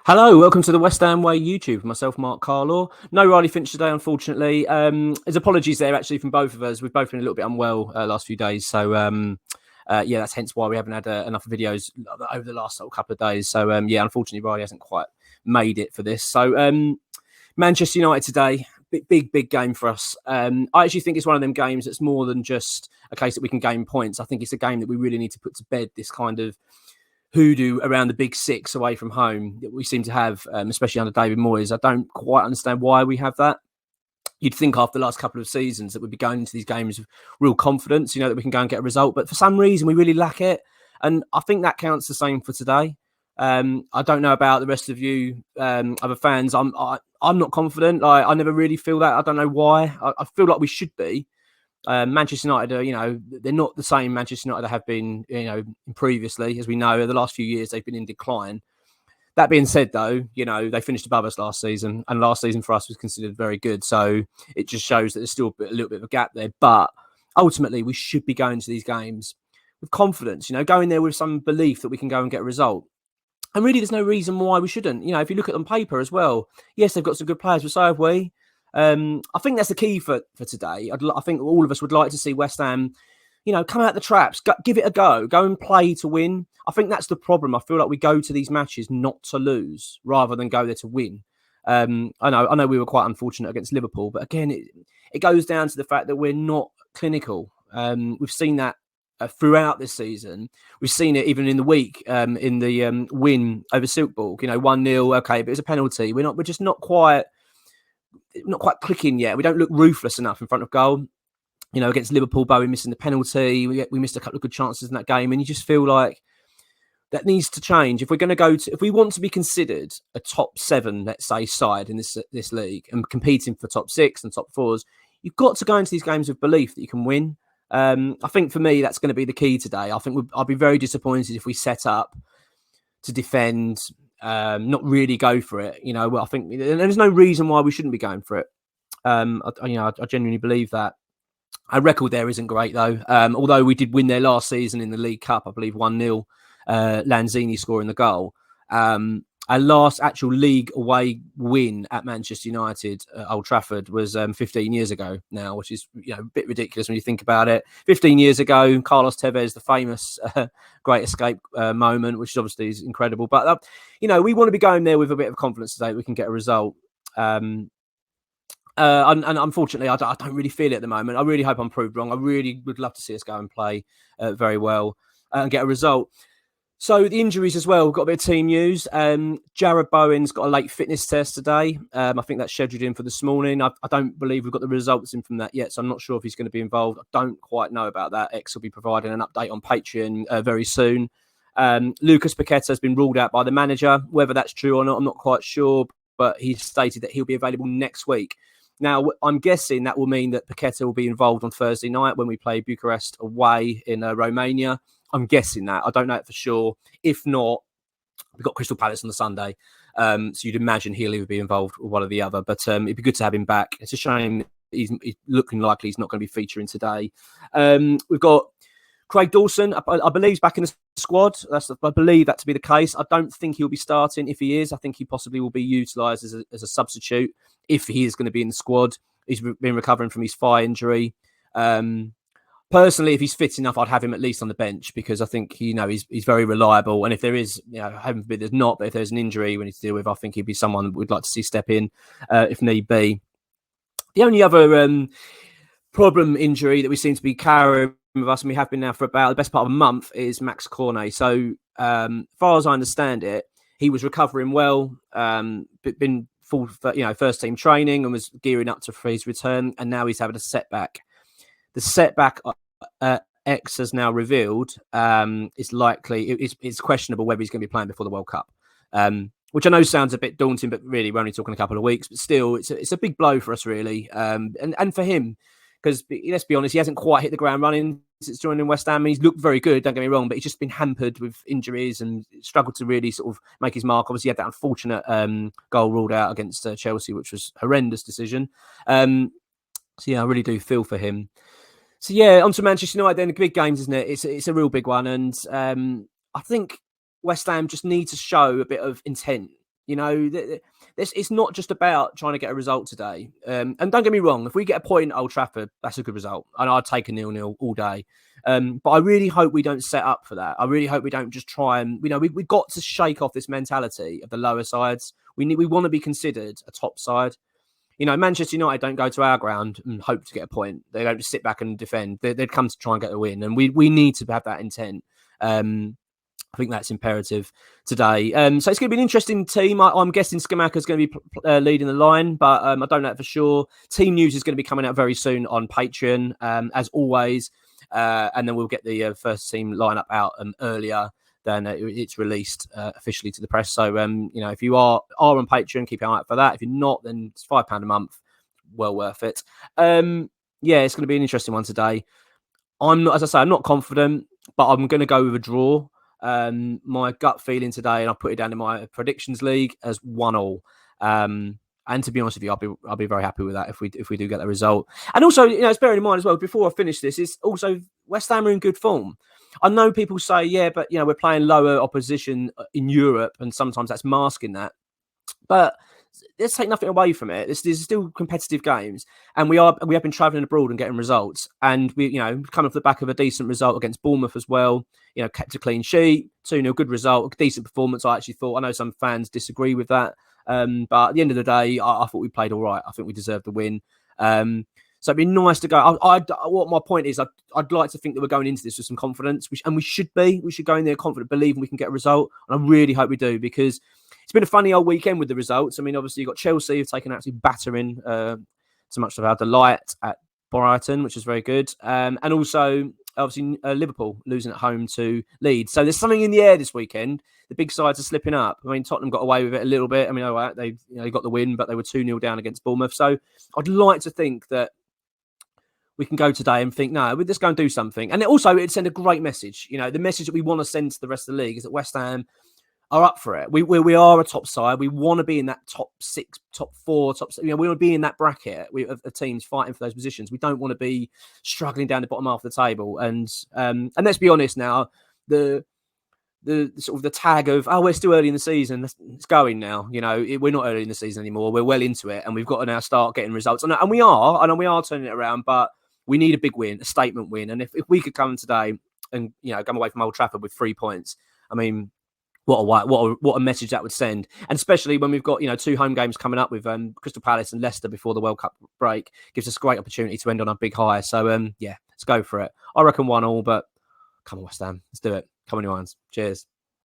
Hello, welcome to the West Ham Way YouTube. Myself, Mark Carlaw. No Riley Finch today, unfortunately. There's apologies there actually from both of us. We've both been a little bit unwell last few days, so that's hence why we haven't had enough videos over the last couple of days. So unfortunately, Riley hasn't quite made it for this. So Manchester United today, big game for us. I actually think it's one of them games that's more than just a case that we can gain points. I think it's a game that we really need to put to bed this kind of hoodoo around the big six away from home that we seem to have, especially under David Moyes. I don't quite understand why we have that. You'd think after the last couple of seasons that we'd be going into these games with real confidence, that we can go and get a result. But for some reason, we really lack it. And I think that counts the same for today. I don't know about the rest of you, other fans. I'm not confident. I never really feel that. I don't know why. I feel like we should be. Manchester United are, they're not the same Manchester United have been, previously. As we know, the last few years, they've been in decline. That being said, though, they finished above us last season, and last season for us was considered very good. So it just shows that there's still a little bit of a gap there. But ultimately, we should be going to these games with confidence, going there with some belief that we can go and get a result. And really, there's no reason why we shouldn't. If you look at on paper as well, yes, they've got some good players, but so have we. I think that's the key for today. I think all of us would like to see West Ham, come out the traps, give it a go and play to win. I think that's the problem. I feel like we go to these matches not to lose rather than go there to win. I know we were quite unfortunate against Liverpool, but again, it goes down to the fact that we're not clinical. We've seen that throughout this season. We've seen it even in the week in the win over Silkeborg. 1-0, okay, but it's a penalty. We're just not quite clicking yet. We don't look ruthless enough in front of goal. Against Liverpool, Bowie missing the penalty. We missed a couple of good chances in that game, and you just feel like that needs to change. If we're going to if we want to be considered a top 7, let's say, side in this league and competing for top 6 and top 4s, you've got to go into these games with belief that you can win. I think for me, that's going to be the key today. I think I'll be very disappointed if we set up to defend, not really go for it. I think there's no reason why we shouldn't be going for it. I genuinely believe that. Our record there isn't great though. Although we did win there last season in the League Cup, I believe 1-0, Lanzini scoring the goal. Our last actual league away win at Manchester United at Old Trafford was 15 years ago now, which is a bit ridiculous when you think about it. 15 years ago, Carlos Tevez, the famous Great Escape moment, which obviously is incredible. But, we want to be going there with a bit of confidence today. We can get a result. And unfortunately, I don't really feel it at the moment. I really hope I'm proved wrong. I really would love to see us go and play very well and get a result. So the injuries as well, we've got a bit of team news. Jarrod Bowen's got a late fitness test today. I think that's scheduled in for this morning. I don't believe we've got the results in from that yet, so I'm not sure if he's going to be involved. I don't quite know about that. X will be providing an update on Patreon very soon. Lucas Paqueta has been ruled out by the manager. Whether that's true or not, I'm not quite sure, but he's stated that he'll be available next week. Now, I'm guessing that will mean that Paqueta will be involved on Thursday night when we play Bucharest away in Romania. I'm guessing that. I don't know it for sure. If not, we've got Crystal Palace on the Sunday. So you'd imagine he'll either be involved with one or the other. But it'd be good to have him back. It's a shame he's looking likely he's not going to be featuring today. We've got Craig Dawson, I believe he's back in the squad. I believe that to be the case. I don't think he'll be starting. If he is, I think he possibly will be utilised as a substitute if he is going to be in the squad. He's been recovering from his thigh injury. Personally, if he's fit enough, I'd have him at least on the bench because I think he's very reliable. And if there is, heaven forbid there's not, but if there's an injury we need to deal with, I think he'd be someone we'd like to see step in if need be. The only other problem injury that we seem to be carrying with us, and we have been now for about the best part of a month, is Max Cornet. So, as far as I understand it, he was recovering well, been full, first team training, and was gearing up for his return, and now he's having a setback. The setback X has now revealed is likely it's questionable whether he's going to be playing before the World Cup, which I know sounds a bit daunting, but really we're only talking a couple of weeks. But still, it's a big blow for us, really, and for him. Because let's be honest, he hasn't quite hit the ground running since joining West Ham. He's looked very good, don't get me wrong, but he's just been hampered with injuries and struggled to really sort of make his mark. Obviously, he had that unfortunate goal ruled out against Chelsea, which was a horrendous decision. So, I really do feel for him. So, on to Manchester United then. The big games, isn't it? It's a real big one. And I think West Ham just need to show a bit of intent. You know, it's not just about trying to get a result today. And don't get me wrong, if we get a point at Old Trafford, that's a good result. And I'd take a 0-0 all day. But I really hope we don't set up for that. I really hope we don't just try and, we've got to shake off this mentality of the lower sides. We want to be considered a top side. Manchester United don't go to our ground and hope to get a point. They don't just sit back and defend. They'd come to try and get a win. And we need to have that intent. I think that's imperative today. So it's going to be an interesting team. I'm guessing Scamacca's going to be leading the line, but I don't know for sure. Team news is going to be coming out very soon on Patreon, as always. And then we'll get the first team lineup out earlier than it's released officially to the press. So, if you are on Patreon, keep an eye out for that. If you're not, then it's £5 a month. Well worth it. It's going to be an interesting one today. I'm not confident, but I'm going to go with a draw. My gut feeling today, and I put it down in my predictions league as 1-1. And to be honest with you, I'll be very happy with that if we do get the result. And also, it's bearing in mind as well, before I finish this, is also West Ham are in good form. I know people say, yeah, but we're playing lower opposition in Europe, and sometimes that's masking that. But let's take nothing away from it. There's still competitive games, and we have been travelling abroad and getting results. And we, come off the back of a decent result against Bournemouth as well. Kept a clean sheet, 2-0, good result, decent performance. I actually thought. I know some fans disagree with that, but at the end of the day, I thought we played all right. I think we deserved the win. So it'd be nice to go. What my point is, I'd like to think that we're going into this with some confidence, and we should be. We should go in there confident, believing we can get a result. And I really hope we do, because it's been a funny old weekend with the results. I mean, obviously, you've got Chelsea who've taken an absolute battering, so much of our delight at Brighton, which is very good. And also, obviously, Liverpool losing at home to Leeds. So there's something in the air this weekend. The big sides are slipping up. I mean, Tottenham got away with it a little bit. I mean, all right, they got the win, but they were 2-0 down against Bournemouth. So I'd like to think that we can go today and think, no, we're just going to do something. And it'd send a great message. The message that we want to send to the rest of the league is that West Ham are up for it. We are a top side. We want to be in that top 6, top 4, we want to be in that bracket of teams fighting for those positions. We don't want to be struggling down the bottom half of the table. And let's be honest now, the sort of the tag of, we're still early in the season, it's going now. We're not early in the season anymore. We're well into it, and we've got to now start getting results. And we are turning it around, but we need a big win, a statement win. And if we could come today and come away from Old Trafford with 3 points, I mean, what a message that would send. And especially when we've got 2 home games coming up with Crystal Palace and Leicester before the World Cup break, gives us a great opportunity to end on a big high. So let's go for it. I reckon 1-1, but come on, West Ham, let's do it. Come on, your hands. Cheers.